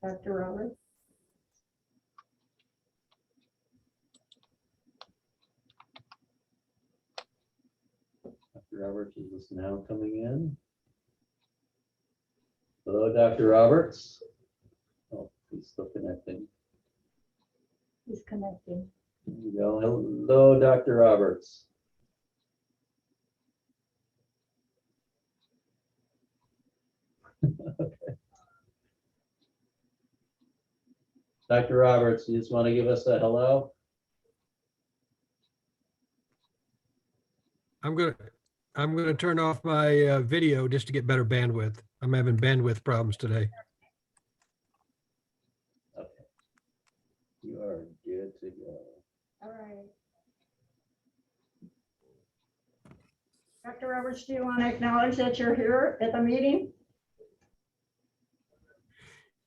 Dr. Roberts. Dr. Roberts is now coming in. Hello, Dr. Roberts. Oh, he's still connecting. He's connecting. There you go. Hello, Dr. Roberts. Okay. Dr. Roberts, you just want to give us a hello? I'm gonna turn off my video just to get better bandwidth. I'm having bandwidth problems today. Okay. You are good to go. All right. Dr. Roberts, do you want to acknowledge that you're here at the meeting?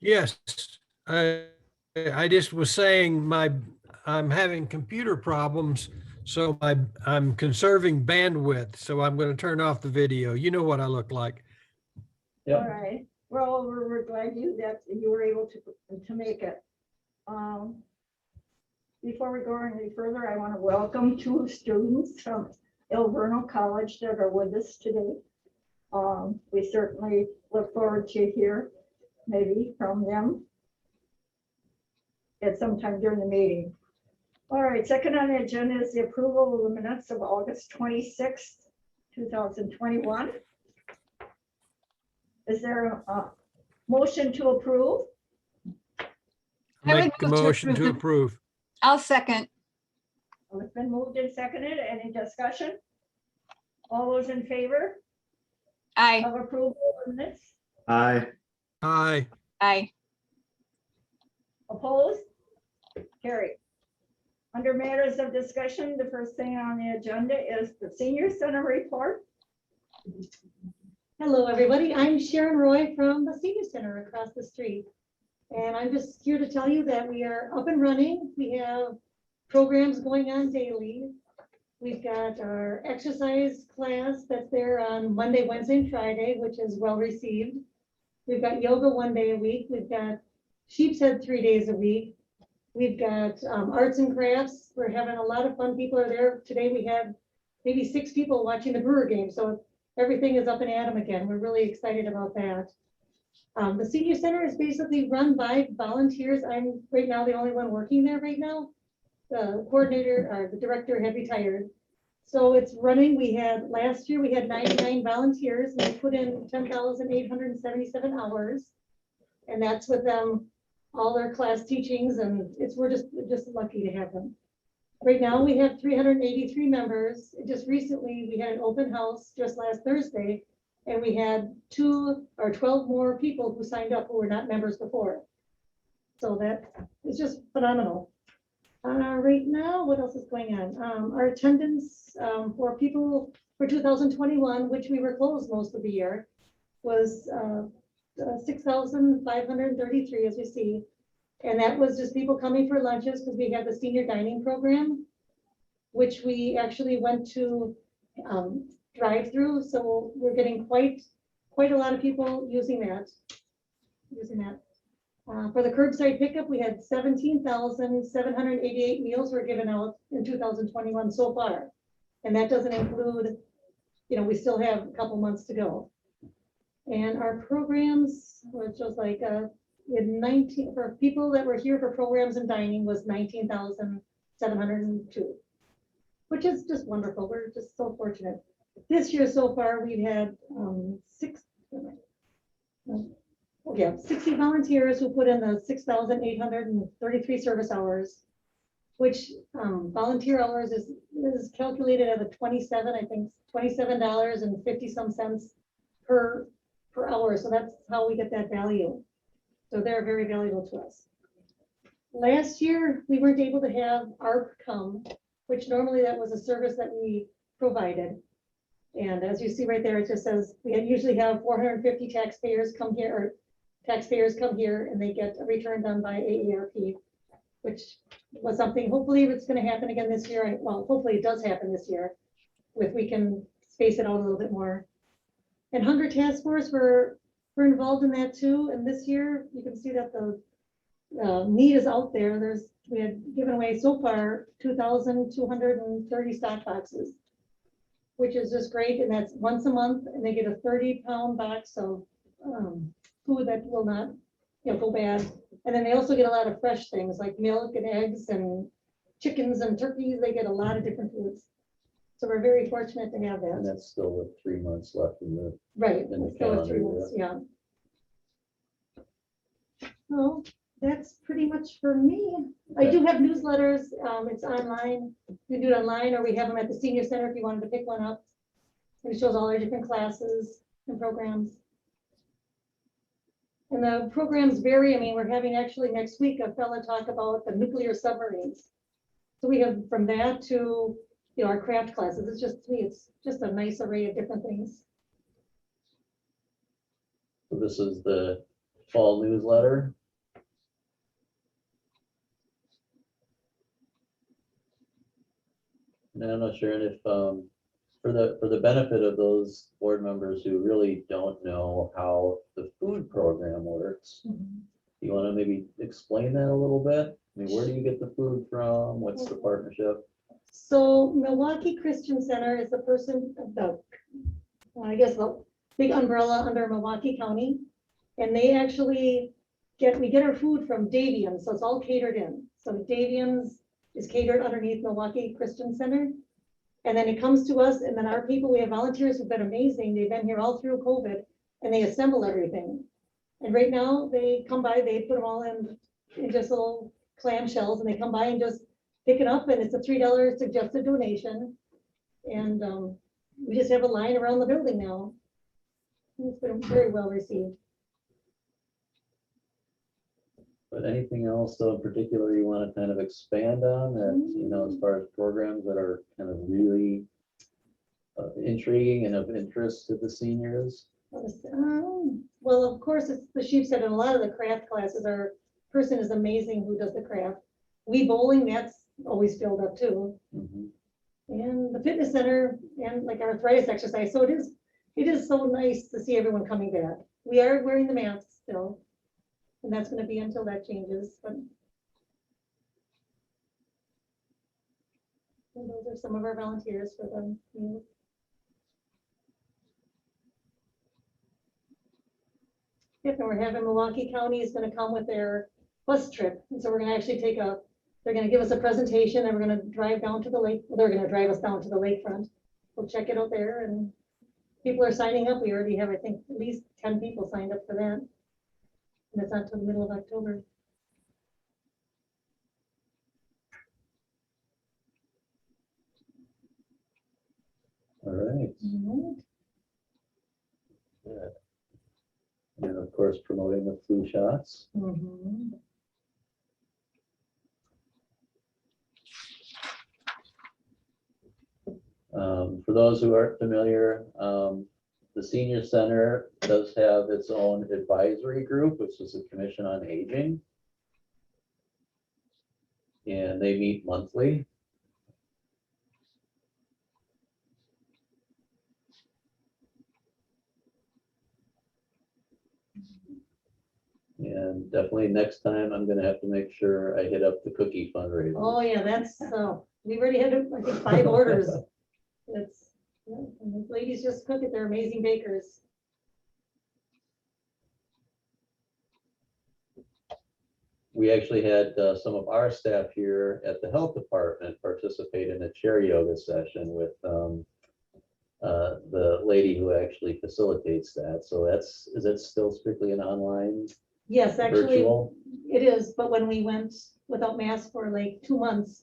Yes, I just was saying I'm having computer problems, so I'm conserving bandwidth. So I'm going to turn off the video. You know what I look like. Yep. All right. Well, we're glad that you were able to make it. Before we go any further, I want to welcome two students from El Verno College that are with us today. We certainly look forward to hear maybe from them at some time during the meeting. All right, second on the agenda is the approval of the minutes of August 26th, 2021. Is there a motion to approve? I would Make a move to motion to approve. approve. I'll second. Well, it's been moved and seconded. Any discussion? All those in favor Aye, of approval of minutes? Aye. Aye. aye. Opposed? Carried. Under matters of discussion, the first thing on the agenda is the senior center report. Hello, everybody. I'm Sharon Roy from the Senior Center across the street. And I'm just here to tell you that we are up and running. We have programs going on daily. We've got our exercise class that's there on Monday, Wednesday, and Friday, which is well received. We've got yoga 1 day a week. We've got sheep's head 3 days a week. We've got arts and crafts. We're having a lot of fun. People are there. Today we had maybe 6 people watching the Brewer game. So everything is up and at 'em again. We're really excited about that. The senior center is basically run by volunteers. I'm right now the only one working there right now. The coordinator or the director had retired. So it's running. Last year we had 99 volunteers and we put in 10,877 hours. And that's with them, all their class teachings, and we're just lucky to have them. Right now we have 383 members. Just recently we had an open house just last Thursday, and we had 12 more people who signed up who were not members before. So that is just phenomenal. Right now, what else is going on? Our attendance for people for 2021, which we were closed most of the year, was 6,533, as you see. And that was just people coming for lunches because we have the senior dining program, which we actually went to drive through. So we're getting quite a lot of people using that. For the curbside pickup, we had 17,788 meals were given out in 2021 so far. And that doesn't include, we still have a couple months to go. And our programs, which was like in 19, for people that were here for programs and dining, was 19,702, which is just wonderful. We're just so fortunate. This year so far, we've had 60 volunteers who put in the 6,833 service hours, which volunteer hours is calculated at a $27.50 per hour. So that's how we get that value. So they're very valuable to us. Last year, we weren't able to have ARP come, which normally that was a service that we provided. And as you see right there, it just says we usually have 450 taxpayers come here, and they get a return done by AARP, which was something, hopefully it's going to happen again this year. Well, hopefully it does happen this year, if we can space it out a little bit more. And Hunger Task Force, we're we're involved in that too. And this year, you can see that the need is out there. We had given away so far 2,230 stock boxes, which is just great. And that's once a month, and they get a 30-pound box of food that will not, go bad. And then they also get a lot of fresh things like milk and eggs and chickens and turkeys. They get a lot of different foods. So we're very fortunate to have And that. that's still with 3 months left in the, Right. in the let's go with 3 calendar, months, yeah. Well, that's pretty much for me. I do have newsletters. It's online. You can do it online, or we have them at the senior center if you wanted to pick one up. And it shows all our different classes and programs. And the programs vary. I mean, we're having actually next week a fella talk about the nuclear submarines. So we have from that to, our craft classes. It's just a nice array of different things. so this is the fall newsletter. And I'm not sure if, for the benefit of those board members who really don't know how the food program works, you want to maybe explain that a little bit? I mean, where do you get the food from? What's the partnership? So Milwaukee Christian Center is the person, the big umbrella under Milwaukee County. And they actually we get our food from Davians, so it's all catered in. So Davians is catered underneath Milwaukee Christian Center. And then it comes to us, and then our people, we have volunteers who've been amazing. They've been here all through COVID, and they assemble everything. And right now they come by, they put them all in just little clamshells, and they come by and just pick it up, and it's a $3 suggested donation. And we just have a line around the building now. It's been very well received. But anything else though in particular you want to kind of expand on that, as far as programs that are kind of really intriguing and of interest to the seniors? Well, of course, it's the sheep said, and a lot of the craft classes, our person is amazing who does the craft. We bowling, that's always filled up too. Mhm. And the fitness center and like arthritis exercise. So it is so nice to see everyone coming back. We are wearing the masks still. And that's going to be until that changes. But those are some of our volunteers for them. Yep, and we're having Milwaukee County is going to come with their bus trip. And so we're going to actually they're going to give us a presentation, and we're going to drive down to the lake. Well, they're going to drive us down to the lakefront. We'll check it out there, and people are signing up. We already have, I think, at least 10 people signed up for that. And it's not until the middle of October. All right. Good. And of course, promoting the flu shots. For those who aren't familiar, the senior center does have its own advisory group, which is the Commission on Aging. And they meet monthly. And definitely next time I'm gonna have to make sure I hit up the cookie fundraiser. Oh, yeah, that's, we've already had, I think, 5 orders. It's, and the ladies just cook it. They're amazing bakers. We actually had some of our staff here at the health department participate in a chair yoga session with the lady who actually facilitates that. So is that still strictly an online? Yes, actually, virtual? it is. But when we went without masks for like 2 months,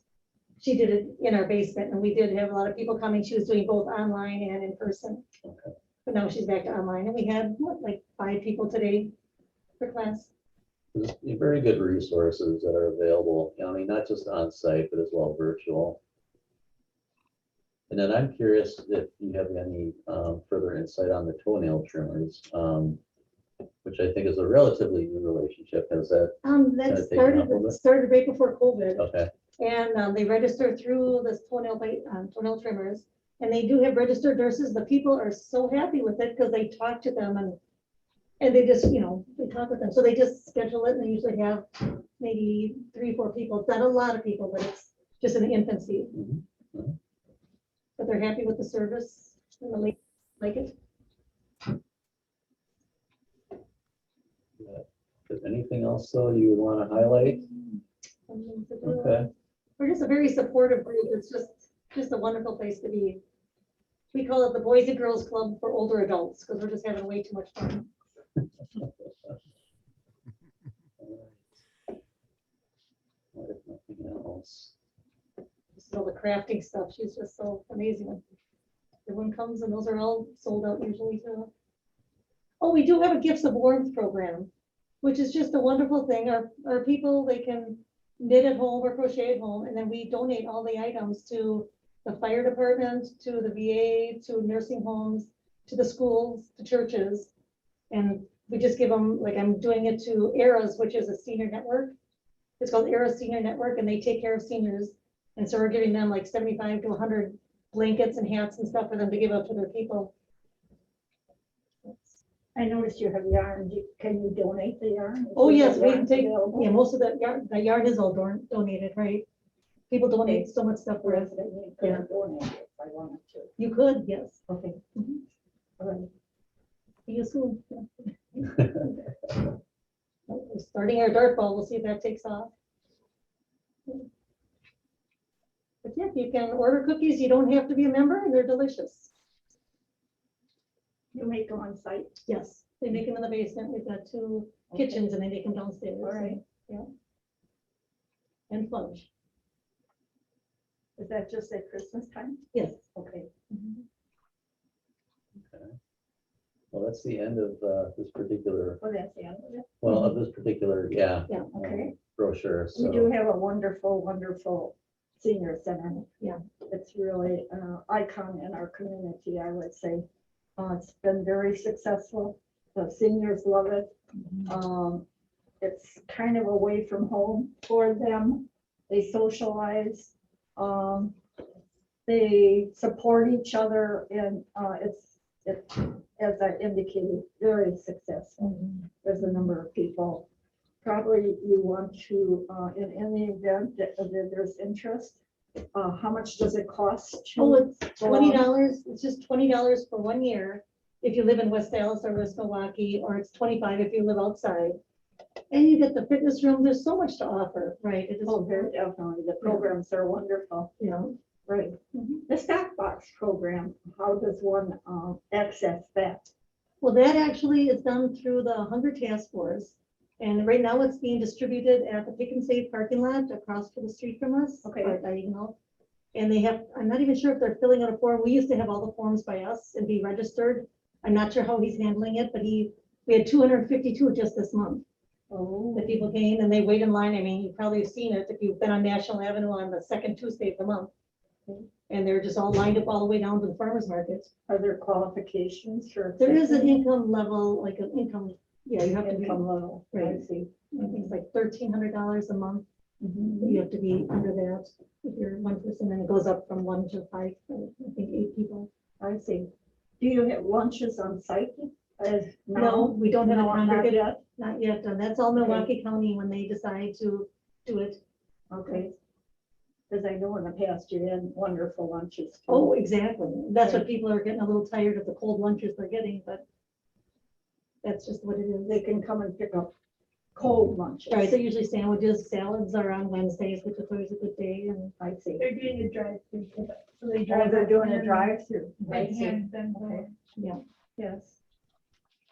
she did it in our basement, and we did have a lot of people coming. She was doing both online and in person. Okay. But now she's back to online, and we had like 5 people today for class. There's very good resources that are available, I mean, not just on site, but as well virtual. And then I'm curious if you have any further insight on the toenail trimmers, which I think is a relatively new relationship. Has that? That started right before COVID. Okay. And they register through this toenail trimmers, and they do have registered nurses. The people are so happy with it because they talk to them, And they just, we talk with them. So they just schedule it and they usually have maybe 3 or 4 people. It's not a lot of people, but it's just in the infancy. Mhm. But they're happy with the service and they like it. If anything else though you would want to highlight? Okay. We're just a very supportive group. It's just a wonderful place to be. We call it the Boys and Girls Club for older adults because we're just having way too much fun. What if nothing else? This is all the crafting stuff. She's just so amazing. Everyone comes and those are all sold out usually too. Oh, we do have a Gifts of Warmth program, which is just a wonderful thing. Our people, they can knit at home or crochet at home, and then we donate all the items to the fire department, to the VA, to nursing homes, to the schools, to churches. And we just give them, like I'm doing it to ERAS, which is a senior network. It's called ERAS Senior Network, and they take care of seniors. And so we're giving them like 75 to 100 blankets and hats and stuff for them to give up to their people. I noticed you have yarn. Can you donate the yarn? Oh, yes, we Yarn's take, available? yeah, most of the yarn is all donated, right? People donate so much stuff for Whereas us. they Yeah. could donate if I wanted to. You could, yes. Okay. Mhm. All right. See you soon. Yeah. We're starting our dart ball. We'll see if that takes off. But yeah, you can order cookies. You don't have to be a member and they're delicious. You make them on site. Yes, they make them in the basement. We've got 2 kitchens and they make them downstairs. All right. Yeah. And fudge. Is that just at Christmas time? Yes. Okay. Okay. Well, that's the end of this particular, Oh, that's the end of it. well, of this particular, yeah. Yeah, okay. Brochure, We do so, have a wonderful, wonderful senior center. Yeah. It's really an icon in our community, I would say. It's been very successful. The seniors love it. It's kind of away from home for them. They socialize. They support each other, and it's, as I indicated, very successful. There's a number of people. Probably you want to, in any event that there's interest, how much does it cost? Oh, it's $20. It's just $20 for 1 year if you live in West Dallas or West Milwaukee, or it's $25 if you live outside. And you get the fitness room. There's so much to offer, right? It is, Oh, very definitely. The programs are wonderful. you know, Right. The stock box program, how does one access that? well, that actually is done through the Hunger Task Force. And right now it's being distributed at the Pick and Save parking lot across the street from us. Okay. or diagonal. And they have, I'm not even sure if they're filling out a form. We used to have all the forms by us and be registered. I'm not sure how he's handling it, but we had 252 just this month. Oh, The people came and they wait in line. I mean, you've probably seen it if you've been on National Avenue on the second Tuesday of the month. And they're just all lined up all the way down to the farmers markets. are there qualifications for? There is an income level, like an income, yeah, you have to be, Income level, I Right. see. I think it's like $1,300 a month. You have to be under that if you're one person, and it goes up from 1 to 5, I think 8 people. I see. Do you have lunches on site? No, we don't have a No, not congregate, yet. not yet. And that's all Milwaukee County when they decide to do it. Okay. Because I know in the past you had wonderful lunches. too. Oh, exactly. That's what people are getting a little tired of the cold lunches they're getting, but that's just what it is. They can come and pick up cold lunches. Right, so usually sandwiches, salads are on Wednesdays, which is always a good day, and I see. They're doing a drive-through. So they Oh, drive. they're up doing a and drive-through. I They see. hand them Okay. the- Yes.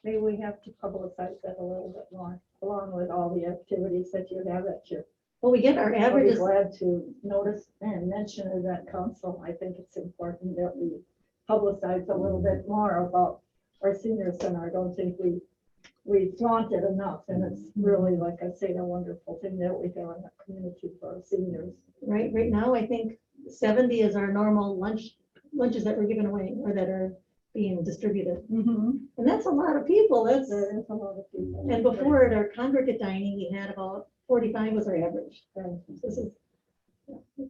Maybe we have to publicize that a little bit more, along with all the activities that you have at your. well, we get our I'll average be is, glad to notice and mention it at council. I think it's important that we publicize a little bit more about our senior center. I don't think we flaunt it enough, and it's really, like I say, a wonderful thing that we have in the community for our seniors. right now, I think 70 is our normal lunches that we're giving away, or that are being distributed. And that's a lot of people, that's, There is a lot of people. and before at our congregate dining, we had about 45 was our average. So this is. Yeah, it's-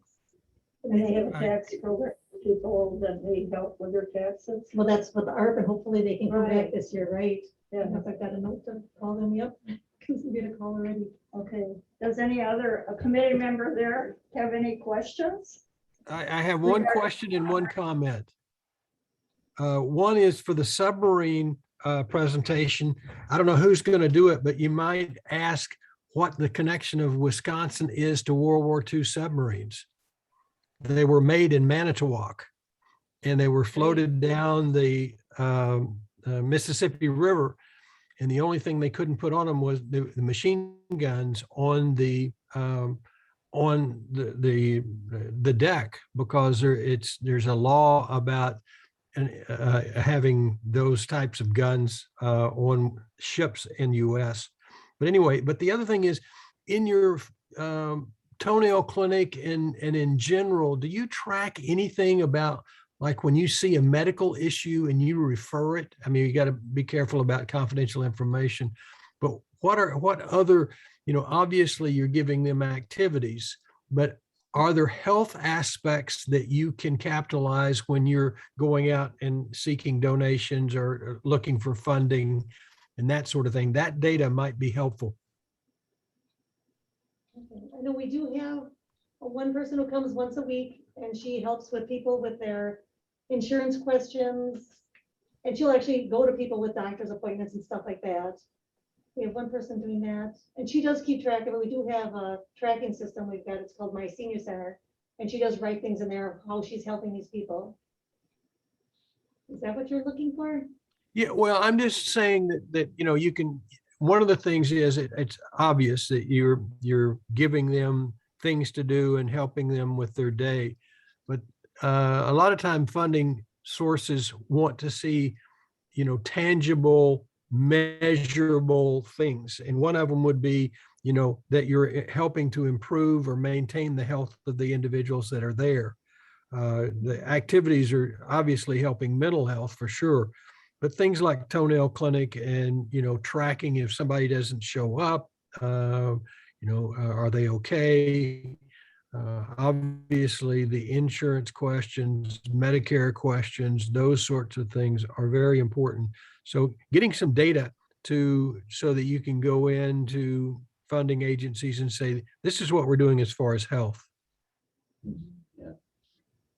And they have a tax program, for people that need help with their taxes. Well, that's what the ARP, and hopefully they can come back Right. this year, right? I don't know if I've got a note to call them up, because we get a call already. Okay, does any other committee member there have any questions? I have one question and one comment. One is for the submarine presentation. I don't know who's going to do it, but you might ask what the connection of Wisconsin is to World War II submarines. They were made in Manitowoc, and they were floated down the Mississippi River. And the only thing they couldn't put on them was the machine guns on the deck, because there's a law about having those types of guns on ships in U.S. But anyway, but the other thing is, in your toenail clinic and in general, do you track anything about, like, when you see a medical issue and you refer it? I mean, you got to be careful about confidential information, but what other, obviously you're giving them activities, but are there health aspects that you can capitalize when you're going out and seeking donations or looking for funding and that sort of thing? That data might be helpful. Okay. I know we do have one person who comes once a week, and she helps with people with their insurance questions. And she'll actually go to people with doctor's appointments and stuff like that. We have one person doing that, and she does keep track of it. We do have a tracking system we've got. It's called My Senior Center, and she does write things in there of how she's helping these people. Is that what you're looking for? Yeah, well, I'm just saying that you can. One of the things is it's obvious that you're giving them things to do and helping them with their day, but a lot of time funding sources want to see, tangible, measurable things, and one of them would be, that you're helping to improve or maintain the health of the individuals that are there. The activities are obviously helping mental health for sure, but things like toenail clinic and, tracking if somebody doesn't show up, are they okay? Obviously the insurance questions, Medicare questions, those sorts of things are very important. So getting some data so that you can go into funding agencies and say, this is what we're doing as far as health.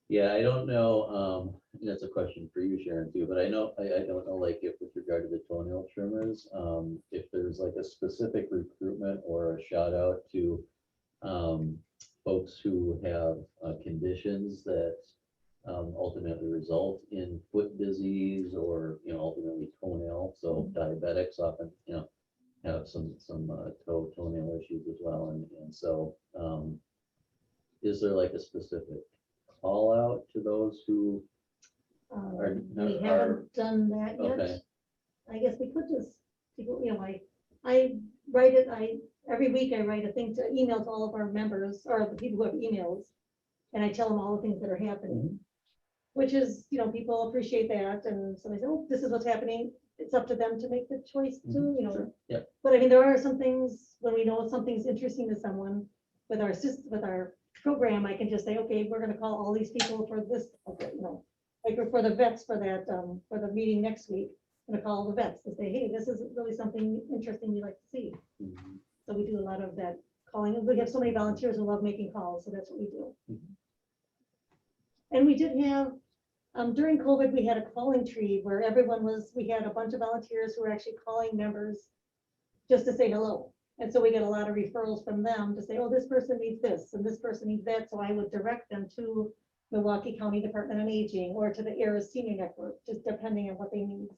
Yeah, I don't know, that's a question for you, Sharon, too, but I don't know, like, if with regard to the toenail trimmers, if there's like a specific recruitment or a shout out to folks who have conditions that ultimately result in foot disease or, ultimately toenail. So diabetics often, have some toenail issues as well. And so is there like a specific call out to those who We haven't done that yet. Okay. I guess we could just, I write it, every week I write a thing to email to all of our members or the people who have emails. And I tell them all the things that are happening, which is, people appreciate that. And somebody says, oh, this is what's happening. It's up to them to make the choice too, Sure. Yeah. But I mean, there are some things when we know something's interesting to someone with our program, I can just say, okay, we're gonna call all these people for this, like for the vets for that, for the meeting next week. I'm gonna call all the vets to say, hey, this is really something interesting you'd like to see. Mhm. So we do a lot of that calling. We have so many volunteers who love making calls, so that's what we do. And we did have, during COVID, we had a calling tree where we had a bunch of volunteers who were actually calling members just to say hello. And so we get a lot of referrals from them to say, oh, this person needs this and this person needs that. So I would direct them to Milwaukee County Department on Aging or to the ERAS Senior Network, just depending on what they needed.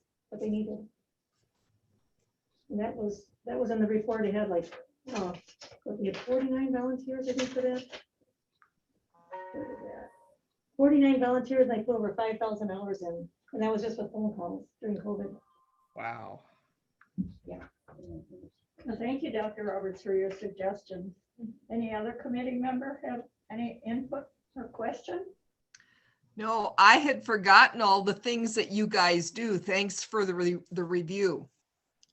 And that was in the report. It had we had 49 volunteers, I think, for that. What is that? 49 volunteers, and I put over 5,000 hours in, and that was just with phone calls during COVID. Wow. Well, thank you, Dr. Roberts, for your suggestions. Any other committee member have any input or question? No, I had forgotten all the things that you guys do. Thanks for the review.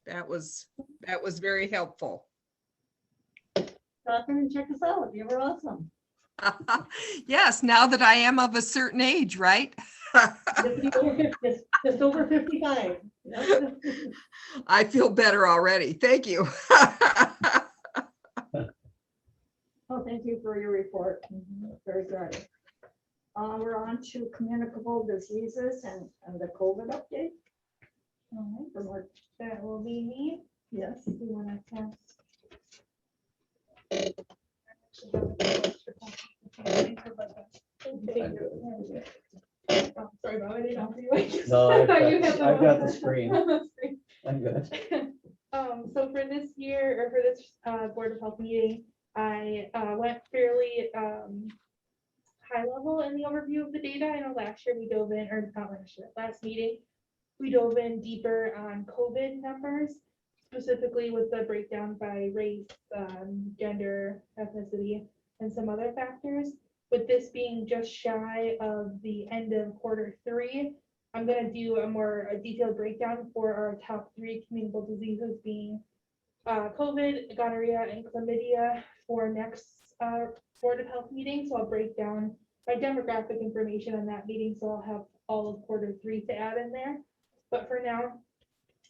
That was very helpful. Stop in and check us out. You were awesome. Yes, now that I am of a certain age, right? Just over 55. Yep. I feel better already. Thank you. Well, thank you for your report. Very good. We're on to communicable diseases and the COVID update. All right, From what, that will be me. yes, You want to pass? I'm good. Oh, sorry, Bob, I didn't know if you. No, I've You got- have I've got the one. screen. The screen. I'm good. So for this year, or for this Board of Health meeting, I went fairly high level in the overview of the data. I know last year we dove in, or not last year, last meeting, we dove in deeper on COVID numbers, specifically with the breakdown by race, gender, ethnicity, and some other factors. With this being just shy of the end of Q3, I'm going to do a detailed breakdown for our top 3 communicable diseases being COVID, gonorrhea, and chlamydia for next Board of Health meeting. So I'll break down my demographic information on that meeting. So I'll have all of Q3 to add in there. But for now,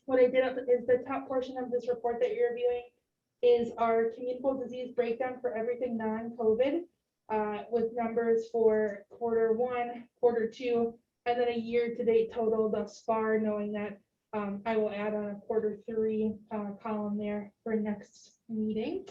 what I did is the top portion of this report that you're reviewing is our communicable disease breakdown for everything non-COVID, with numbers for Q1, Q2, and then a year-to-date total thus far, knowing that I will add on a Q3 column there for next meeting.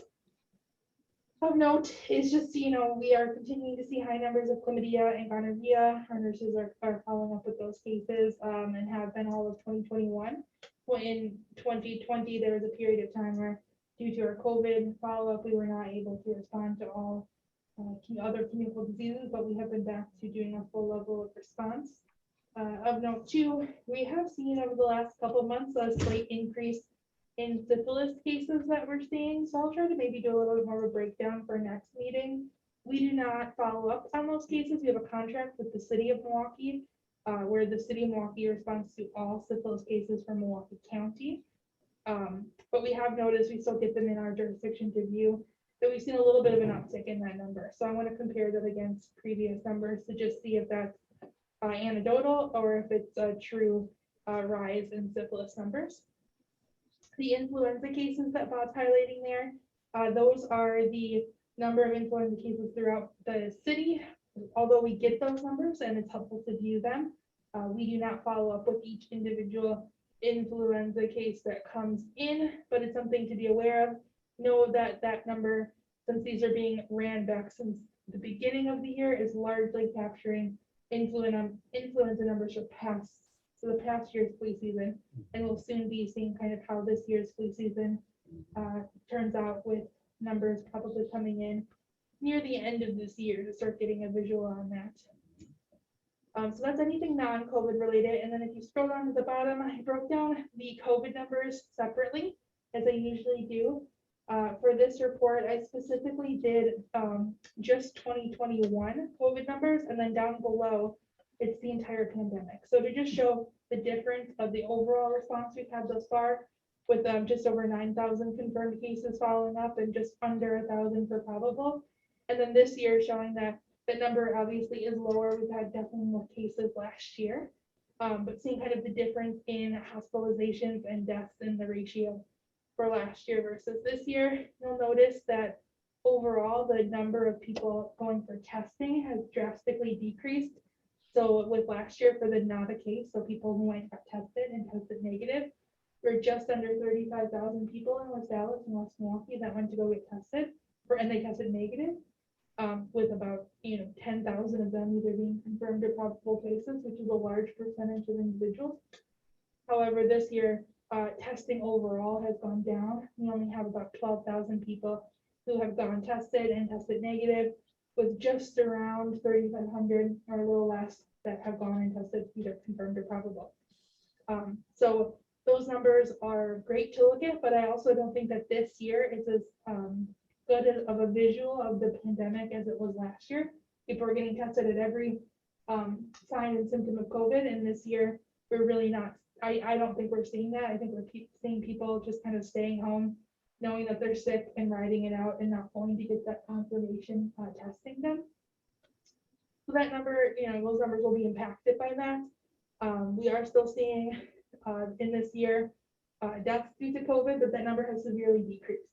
Of note is just, we are continuing to see high numbers of chlamydia and gonorrhea. Our nurses are following up with those cases and have been all of 2021. Well, in 2020, there was a period of time where, due to our COVID follow-up, we were not able to respond to all other communicable diseases, but we have been back to doing a full level of response. Of note too, we have seen over the last couple of months a slight increase in syphilis cases that we're seeing. So I'll try to maybe do a little bit more of a breakdown for next meeting. We do not follow up on those cases. We have a contract with the city of Milwaukee, where the city of Milwaukee responds to all syphilis cases from Milwaukee County. But we have noticed we still get them in our jurisdiction to view, that we've seen a little bit of an uptick in that number. So I want to compare that against previous numbers to just see if that's anecdotal or if it's a true rise in syphilis numbers. The influenza cases that Bob's highlighting there, those are the number of influenza cases throughout the city. Although we get those numbers and it's helpful to view them, we do not follow up with each individual influenza case that comes in, but it's something to be aware of. Know that that number, since these are being ran back since the beginning of the year, is largely capturing influenza numbers for the past year's flu season, and we'll soon be seeing kind of how this year's flu season turns out, with numbers probably coming in near the end of this year to start getting a visual on that. So that's anything non-COVID related. And then if you scroll down to the bottom, I broke down the COVID numbers separately, as I usually do. For this report, I specifically did just 2021 COVID numbers, and then down below, it's the entire pandemic. So to just show the difference of the overall response we've had thus far, with just over 9,000 confirmed cases following up and just under 1,000 for probable. And then this year showing that the number obviously is lower. We've had definitely more cases last year, but seeing kind of the difference in hospitalizations and deaths in the ratio for last year versus this year. You'll notice that overall the number of people going for testing has drastically decreased. So with last year for the not a case, so people who went got tested and tested negative, we're just under 35,000 people in West Dallas and West Milwaukee that went to go get tested, and they tested negative, with about 10,000 of them either being confirmed or probable cases, which is a large percentage of individuals. However, this year testing overall has gone down. We only have about 12,000 people who have gone tested and tested negative, with just around 3,500 or a little less that have gone and tested either confirmed or probable. So those numbers are great to look at, but I also don't think that this year is as good of a visual of the pandemic as it was last year. People are getting tested at every sign and symptom of COVID, and this year we're really not. I don't think we're seeing that. I think we're seeing people just kind of staying home, knowing that they're sick and riding it out and not going to get that confirmation, testing them. So that number, those numbers will be impacted by that. We are still seeing in this year deaths due to COVID, but that number has severely decreased.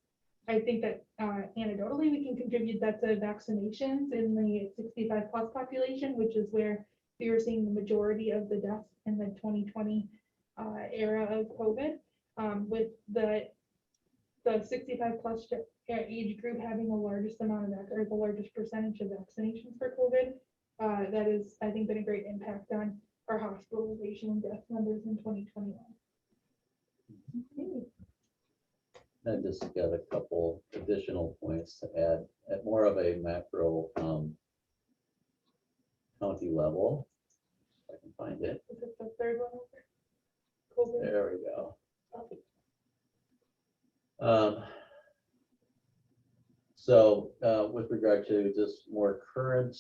I think that anecdotally, we can contribute that to vaccinations in the 65 plus population, which is where we were seeing the majority of the deaths in the 2020 era of COVID, with the 65 plus age group having the largest amount of or the largest percentage of vaccinations for COVID. That is, I think, been a great impact on our hospitalization and death numbers in 2021. Okay. I just got a couple additional points to add at more of a macro county level. If I can find it. Is it the third one over? COVID. There we go. So with regard to just more current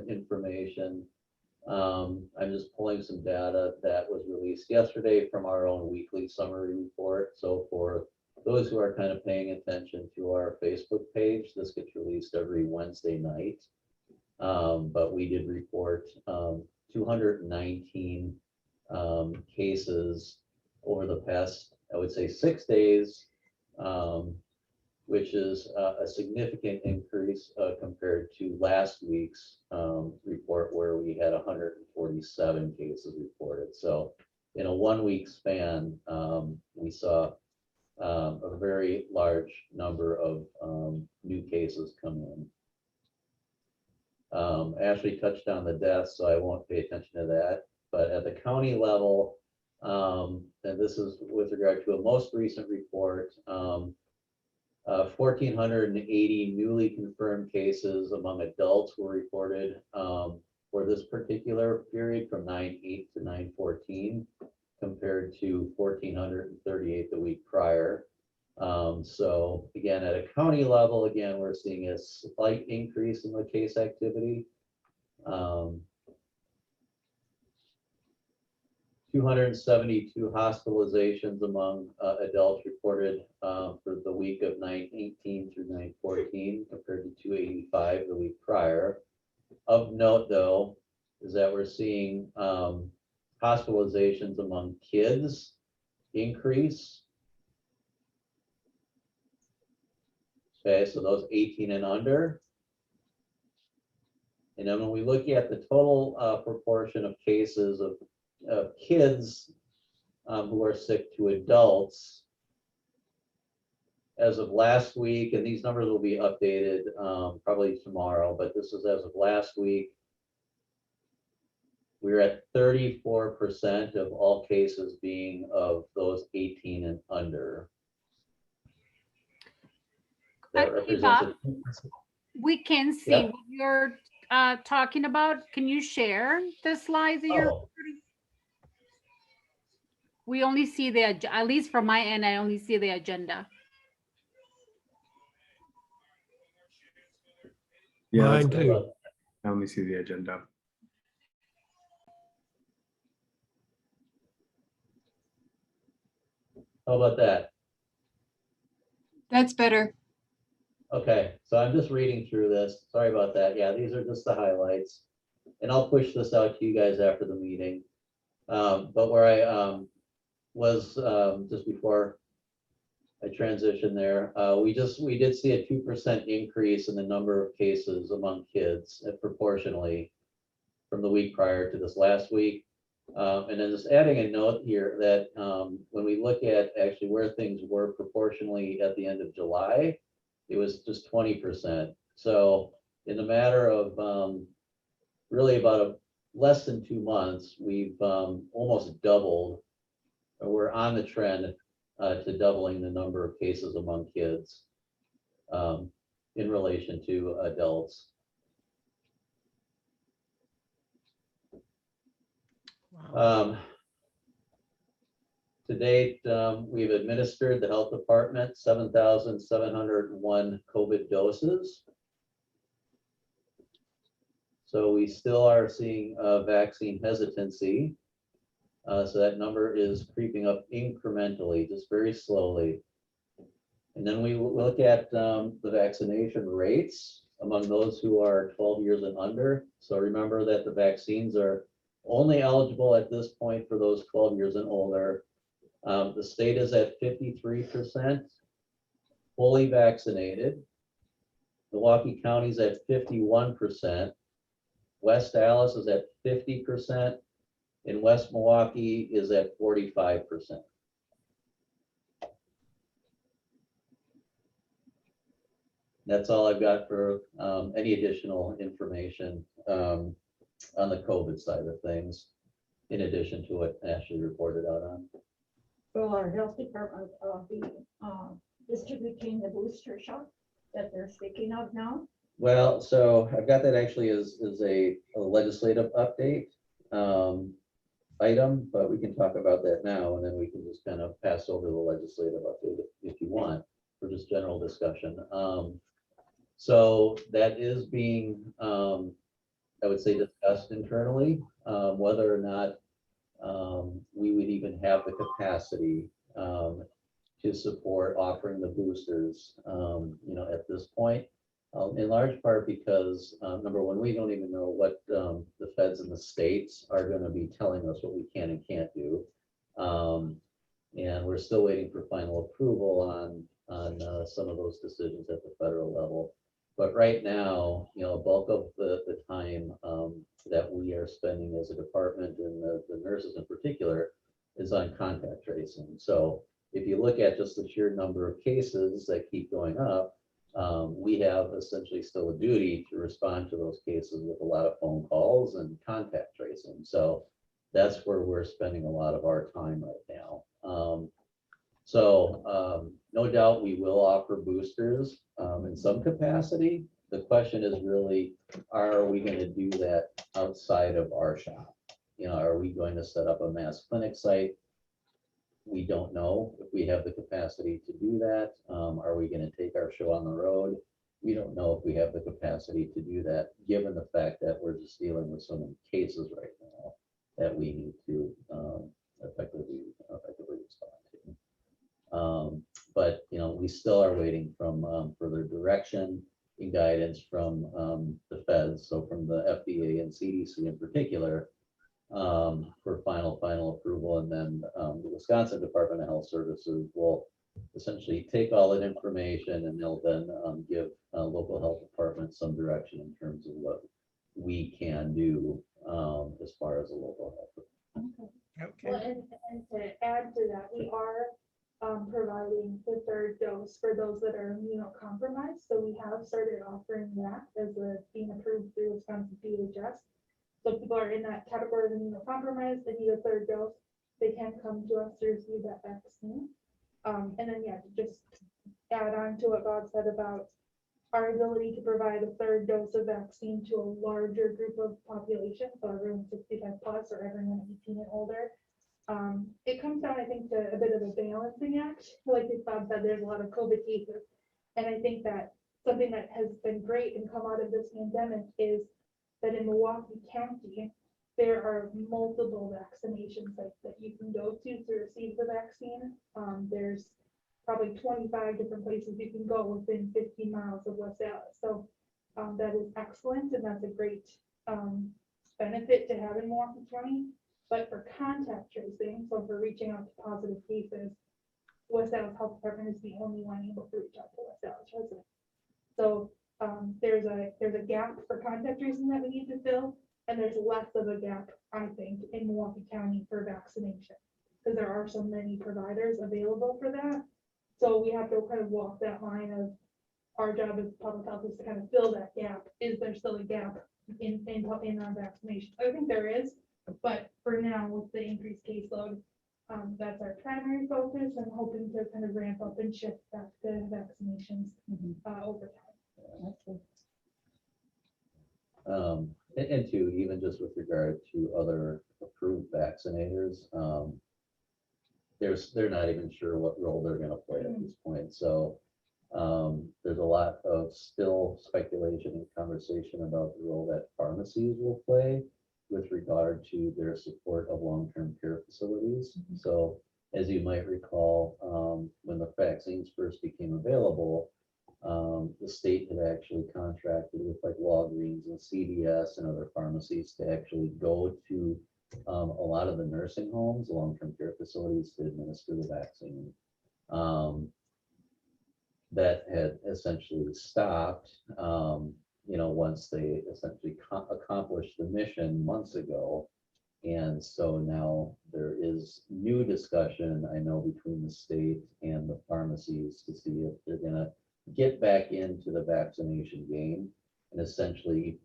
information, I'm just pulling some data that was released yesterday from our own weekly summary report. So for those who are kind of paying attention to our Facebook page, this gets released every Wednesday night. But we did report 219 cases over the past, I would say, 6 days, which is a significant increase compared to last week's report, where we had 147 cases reported. So in a 1 week span, we saw a very large number of new cases come in. Ashley touched on the deaths, so I won't pay attention to that. But at the county level, and this is with regard to a most recent report, 1,480 newly confirmed cases among adults were reported for this particular period from 9/8 to 9/14, compared to 1,438 the week prior. So again, at a county level, again, we're seeing a slight increase in the case activity. 272 hospitalizations among adults reported for the week of 9/18 through 9/14, compared to 285 the week prior. Of note, though, is that we're seeing hospitalizations among kids increase. Okay, so those 18 and under. And then when we look at the total proportion of cases of kids who are sick to adults, as of last week, and these numbers will be updated probably tomorrow, but this is as of last week, we're at 34% of all cases being of those 18 and under. That represents a 2%. We can see Yep. what you're talking about. Can you share the slides that you're? Oh, We only see the, at least from my end, I only see the agenda. Yeah, Mine that's too. good. I only see the agenda. how about that? That's better. Okay, so I'm just reading through this. Sorry about that. Yeah, these are just the highlights. And I'll push this out to you guys after the meeting. But where I was just before I transitioned there, we did see a 2% increase in the number of cases among kids proportionally from the week prior to this last week. And then just adding a note here that when we look at actually where things were proportionally at the end of July, it was just 20%. So in a matter of really about less than 2 months, we've almost doubled, or we're on the trend to doubling the number of cases among kids in relation to adults. Wow. To date, we've administered the health department 7,701 COVID doses. So we still are seeing vaccine hesitancy. So that number is creeping up incrementally, just very slowly. And then we will look at the vaccination rates among those who are 12 years and under. So remember that the vaccines are only eligible at this point for those 12 years and older. The state is at 53% fully vaccinated. Milwaukee County is at 51%. West Dallas is at 50%. And West Milwaukee is at 45%. That's all I've got for any additional information on the COVID side of things, in addition to what Ashley reported out on. Will our health department be distributing the booster shot that they're speaking of now? Well, so I've got that actually as a legislative update item, but we can talk about that now, and then we can just kind of pass over the legislative update if you want, for just general discussion. So that is being, I would say, discussed internally, whether or not we would even have the capacity to support offering the boosters, at this point. In large part because, number one, we don't even know what the feds in the states are going to be telling us what we can and can't do. And we're still waiting for final approval on some of those decisions at the federal level. But right now, bulk of the time that we are spending as a department, and the nurses in particular, is on contact tracing. So if you look at just the sheer number of cases that keep going up, we have essentially still a duty to respond to those cases with a lot of phone calls and contact tracing. So that's where we're spending a lot of our time right now. No doubt we will offer boosters in some capacity. The question is really, are we going to do that outside of our shop? Are we going to set up a mass clinic site? We don't know if we have the capacity to do that. Are we going to take our show on the road? We don't know if we have the capacity to do that, given the fact that we're just dealing with so many cases right now that we need to effectively respond to. But we still are waiting from further direction and guidance from the feds, so from the FDA and CDC in particular, for final approval. And then the Wisconsin Department of Health Services will essentially take all that information, and they'll then give local health departments some direction in terms of what we can do as far as a local health. Okay. Well, and to add to that, we are providing the third dose for those that are immunocompromised. So we have started offering that as being approved through Wisconsin DHS. So if people are in that category of immunocompromised, they need a third dose, they can come to us to receive that vaccine. And then, to just add on to what Bob said about our ability to provide a third dose of vaccine to a larger group of population, so everyone 65 plus or everyone 18 and older. It comes down, I think, to a bit of a balancing act. Like Bob said, there's a lot of COVID cases. And I think that something that has been great and come out of this pandemic is that in Milwaukee County, there are multiple vaccination sites that you can go to receive the vaccine. There's probably 25 different places you can go within 50 miles of West Dallas. So that is excellent, and that's a great benefit to have in Milwaukee County. But for contact tracing, so for reaching out to positive cases, West Dallas Health Department is the only one able to reach out to West Dallas residents. So there's a gap for contact tracing that we need to fill, and there's less of a gap, I think, in Milwaukee County for vaccination, because there are so many providers available for that. So we have to kind of walk that line of our job as public health is to kind of fill that gap. Is there still a gap in our vaccination? I think there is, but for now, with the increased caseload, that's our primary focus, and hoping to kind of ramp up and shift back to vaccinations over time. And two, even just with regard to other approved vaccinators, they're not even sure what role they're going to play at this point. So there's a lot of still speculation and conversation about the role that pharmacies will play with regard to their support of long-term care facilities. So as you might recall, when the vaccines first became available, the state had actually contracted with like Walgreens and CVS and other pharmacies to actually go to a lot of the nursing homes, long-term care facilities to administer the vaccine. That had essentially stopped, once they essentially accomplished the mission months ago. And so now there is new discussion, I know, between the state and the pharmacies to see if they're gonna get back into the vaccination game and essentially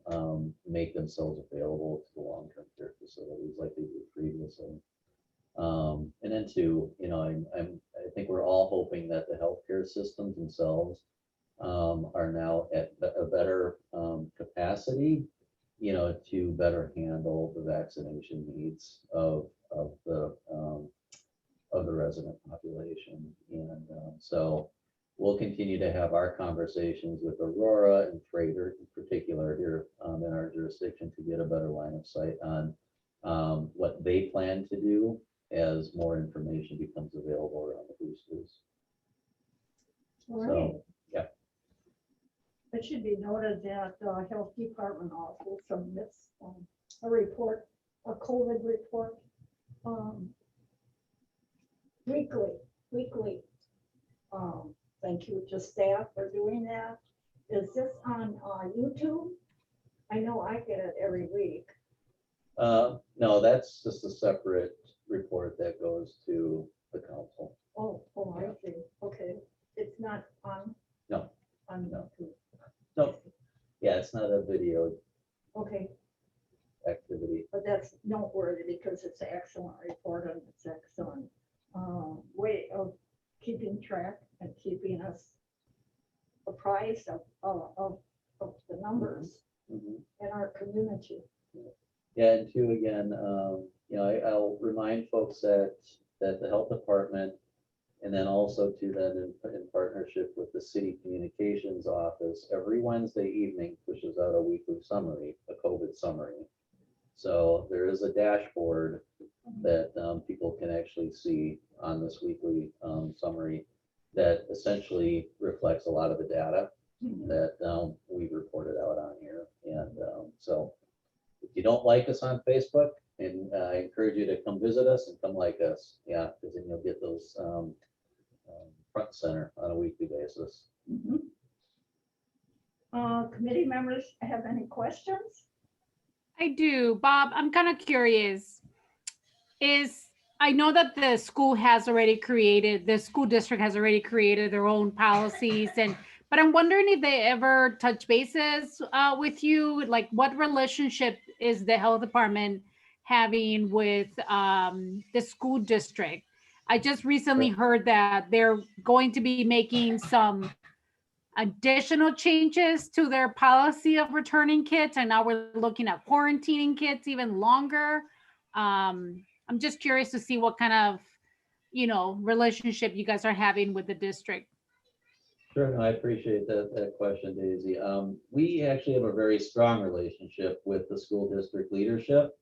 make themselves available to the long-term care facilities like they did previously. And then two, I think we're all hoping that the healthcare systems themselves are now at a better capacity, to better handle the vaccination needs of the resident population. And so we'll continue to have our conversations with Aurora and Freighter in particular here in our jurisdiction to get a better line of sight on what they plan to do as more information becomes available around the boosters. All right. So, yeah. It should be noted that the health department also submits a report, a COVID report, weekly. Thank you to staff for doing that. Is this on YouTube? I know I get it every week. No, that's just a separate report that goes to the council. Oh, I see. Okay. It's not on? No. On No. YouTube. No, yeah, it's not a video Okay, activity. but that's noteworthy because it's an excellent report and it's excellent way of keeping track and keeping us apprised of the numbers Mhm. in our community. Yeah, and two, again, I'll remind folks that the health department, and then also to then in partnership with the city communications office, every Wednesday evening pushes out a weekly summary, a COVID summary. So there is a dashboard that people can actually see on this weekly summary that essentially reflects a lot of the data that we've reported out on here. And so if you don't like us on Facebook, and I encourage you to come visit us and come like us. Yeah, because then you'll get those front and center on a weekly basis. Committee members have any questions? I do. Bob, I'm kind of curious. I know that the school district has already created their own policies, but I'm wondering if they ever touch bases with you. Like, what relationship is the health department having with the school district? I just recently heard that they're going to be making some additional changes to their policy of returning kids, and now we're looking at quarantining kids even longer. I'm just curious to see what kind of, relationship you guys are having with the district. Sure, I appreciate that question, Daisy. We actually have a very strong relationship with the school district leadership.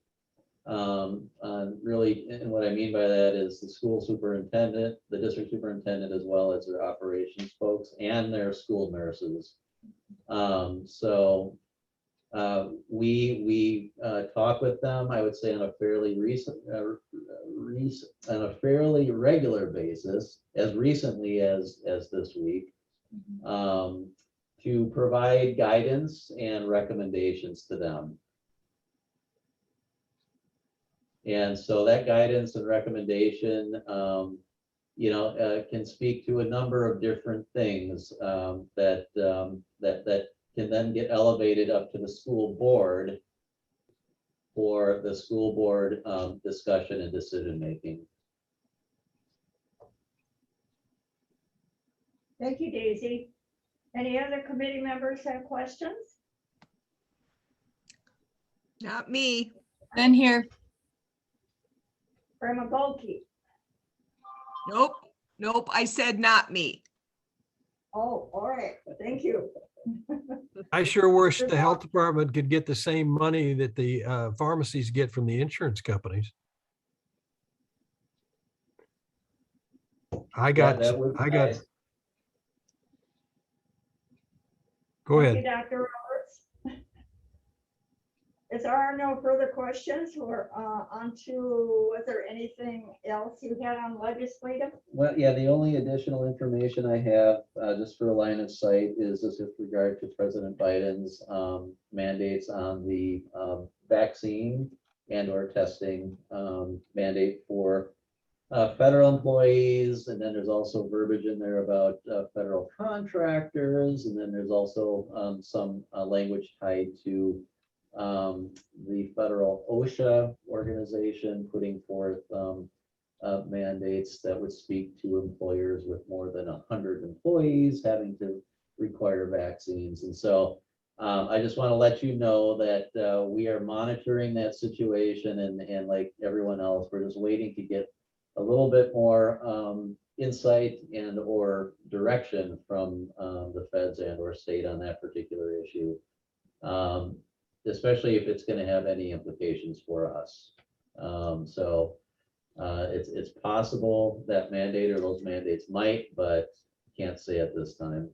Really, and what I mean by that is the school superintendent, the district superintendent, as well as their operations folks and their school nurses. So we talk with them, I would say, on a fairly regular basis, as recently as this week, to provide guidance and recommendations to them. And so that guidance and recommendation, can speak to a number of different things that can then get elevated up to the school board for the school board discussion and decision making. Thank you, Daisy. Any other committee members have questions? Not me. Then here. Grandma Golke? Nope, I said not me. Oh, all right, thank you. I sure wish the health department could get the same money that the pharmacies get from the insurance companies. I got, that would be I got, nice. go Thank you, ahead. Dr. Roberts. If there are no further questions, we're on to, was there anything else you had on legislative? Well, yeah, the only additional information I have, just for a line of sight, is this with regard to President Biden's mandates on the vaccine and or testing mandate for federal employees. And then there's also verbiage in there about federal contractors. And then there's also some language tied to the federal OSHA organization putting forth mandates that would speak to employers with more than 100 employees having to require vaccines. And so I just want to let you know that we are monitoring that situation, and like everyone else, we're just waiting to get a little bit more insight and or direction from the feds and or state on that particular issue, especially if it's going to have any implications for us. It's possible that mandate or those mandates might, but can't say at this time.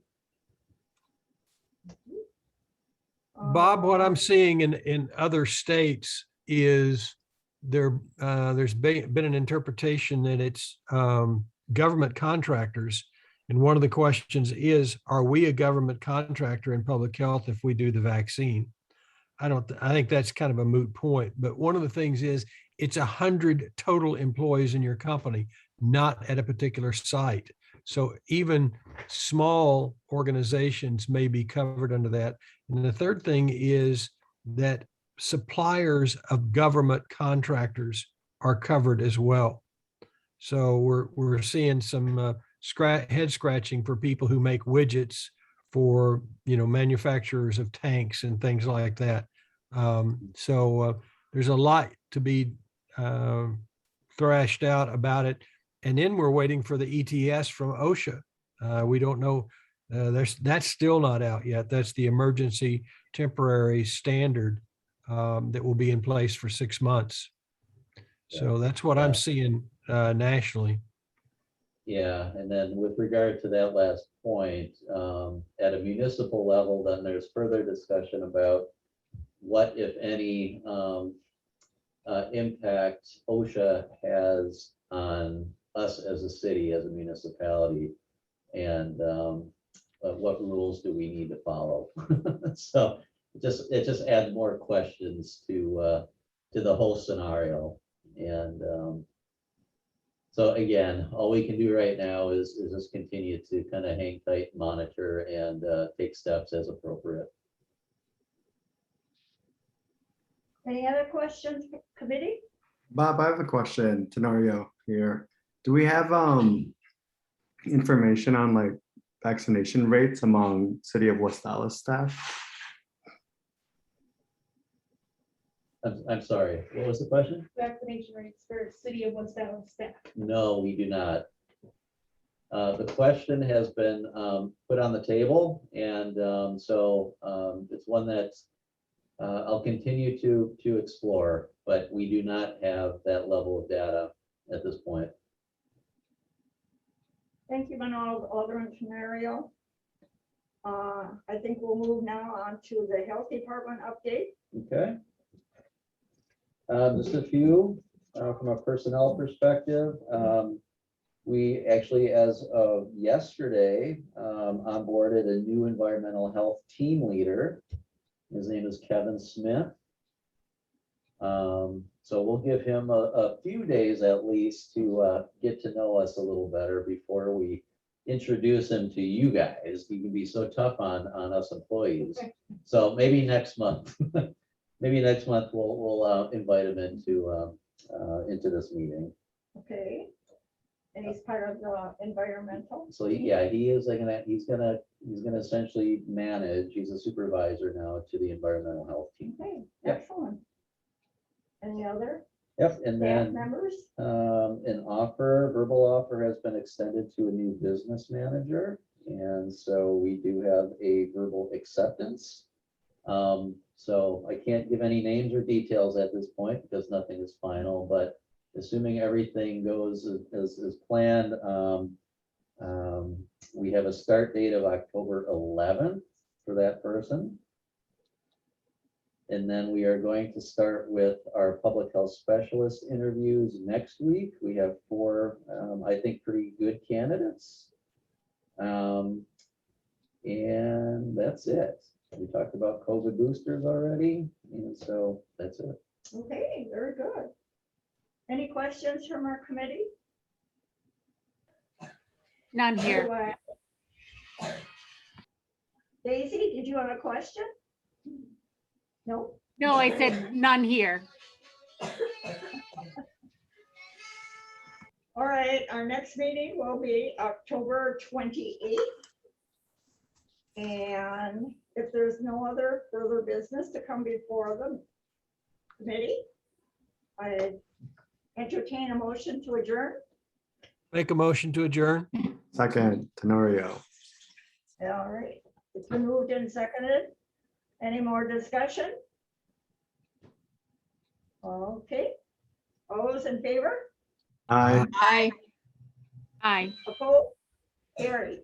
Bob, what I'm seeing in other states is there's been an interpretation that it's government contractors. And one of the questions is, are we a government contractor in public health if we do the vaccine? I think that's kind of a moot point, but one of the things is it's 100 total employees in your company, not at a particular site. So even small organizations may be covered under that. And the third thing is that suppliers of government contractors are covered as well. So we're seeing some head scratching for people who make widgets for, manufacturers of tanks and things like that. There's a lot to be thrashed out about it. And then we're waiting for the ETS from OSHA. We don't know, that's still not out yet. That's the emergency temporary standard that will be in place for 6 months. So that's what I'm seeing nationally. Yeah, and then with regard to that last point, at a municipal level, then there's further discussion about what, if any, impact OSHA has on us as a city, as a municipality, and what rules do we need to follow? So it just adds more questions to the whole scenario. And so again, all we can do right now is just continue to kind of hang tight, monitor, and take steps as appropriate. Any other questions, committee? Bob, I have a question. Tenorio here. Do we have information on like vaccination rates among City of West Dallas staff? I'm sorry, what was the question? Vaccination rates for City of West Dallas staff. No, we do not. The question has been put on the table, and so it's one that I'll continue to explore, but we do not have that level of data at this point. Thank you, Alderman Tenorio. I think we'll move now on to the Health Department update. Okay. Just a few from a personnel perspective. We actually, as of yesterday, onboarded a new environmental health team leader. His name is Kevin Smith. So we'll give him a few days at least to get to know us a little better before we introduce him to you guys. He can be so tough on us employees. So maybe next month. Maybe next month we'll invite him into this meeting. Okay. And he's part of the environmental. So yeah, he's gonna essentially manage. He's a supervisor now to the environmental health team. Okay, Yep. excellent. Any other Yep, and staff then members? an verbal offer has been extended to a new business manager, and so we do have a verbal acceptance. So I can't give any names or details at this point because nothing is final, but assuming everything goes as planned, We have a start date of October 11th for that person. And then we are going to start with our public health specialist interviews next week. We have 4, I think, pretty good candidates. And that's it. We talked about COVID boosters already, and so that's it. Okay, very good. Any questions from our committee? None here. Otherwise- Daisy, did you have a question? No? No, I said none here. All right, our next meeting will be October 28th. And if there's no other further business to come before the committee, I entertain a motion to adjourn. Make a motion to adjourn. Second, Tenorio. All right, it's been moved and seconded. Any more discussion? Okay, all those in favor? Aye. Aye. Aye. Opposed? Carried.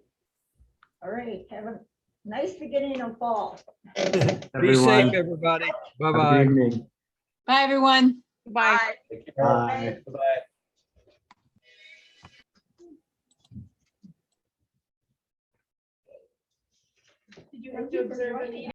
All right, have a nice beginning of fall. Be safe, Everyone, everybody. have a Bye-bye. good evening. Bye, everyone. Bye. Take care. Bye. Bye-bye. Did you have to observe any